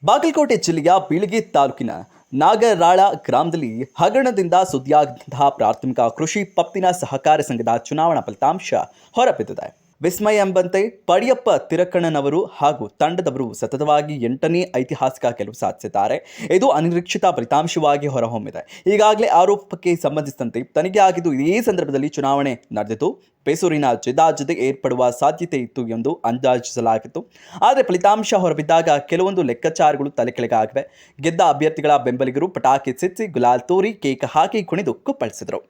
ಬಾಗಲಕೋಟೆ ಜಿಲ್ಲೆಯ ಬೀಳಗಿ ತಾಲೂಕಿನ ನಾಗರಾಳ ಗ್ರಾಮದಲ್ಲಿ ಹಗರಣದಿಂದ ಸುದ್ದಿಯಾದಂತಹ ಪ್ರಾಥಮಿಕ ಕೃಷಿ ಪತ್ತಿನ ಸಹಕಾರ ಸಂಘದ ಚುನಾವಣಾ ಫಲಿತಾಂಶ ಹೊರಬಿದ್ದಿದೆ. ವಿಸ್ಮಯ ಎಂಬಂತೆ ಪಡಿಯಪ್ಪ ತಿರಕಣ್ಣನವರು ಹಾಗೂ ತಂಡದವರು ಸತತವಾಗಿ 8ನೇ ಐತಿಹಾಸಿಕ ಗೆಲುವು ಸಾಧಿಸಿದ್ದಾರೆ. ಇದು ಅನಿರೀಕ್ಷಿತ ಫಲಿತಾಂಶವಾಗಿ ಹೊರಹೊಮ್ಮಿದೆ. ಈಗಾಗಲೇ ಆರೋಪಕ್ಕೆ ಸಂಬಂಧಿಸಿದಂತೆ ತನಿಖೆ ಆಗಿದ್ದು, ಇದೇ ಸಂದರ್ಭದಲ್ಲಿ ಚುನಾವಣೆ ನಡೆದಿದ್ದು ಬೇಸೂರಿನ ಜಿದ್ದಾಜಿದ್ದಿ ಏರ್ಪಡುವ ಸಾಧ್ಯತೆ ಇತ್ತು ಎಂದು ಅಂದಾಜಿಸಲಾಗಿತ್ತು. ಆದರೆ ಫಲಿತಾಂಶ ಹೊರಬಿದ್ದಾಗ ಕೆಲವೊಂದು ಲೆಕ್ಕಾಚಾರಗಳು ತಲೆಕೆಳಗಾಗಿವೆ. ಗೆದ್ದ ಅಭ್ಯರ್ಥಿಗಳ ಬೆಂಬಲಿಗರು ಪಟಾಕಿ ಸಿಡಿಸಿ, ಗುಲಾಲ್ ತೋರಿ, ಕೇಕ್ ಹಾಕಿ ಕುಣಿದು ಕುಪ್ಪಳಿಸಿದರು.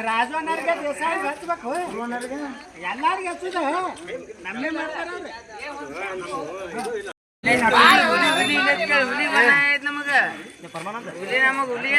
ರಾಜವನ್ನರಿಗೆ ದೇಸಾಯಿ ಹಚ್ಬೇಕು, ಎಲ್ಲಾರಿಗೆ ಹಚ್ಚುದ ನಮ್ಗೆ ಮಾಡ್ತಾರ. ಹುಲಿ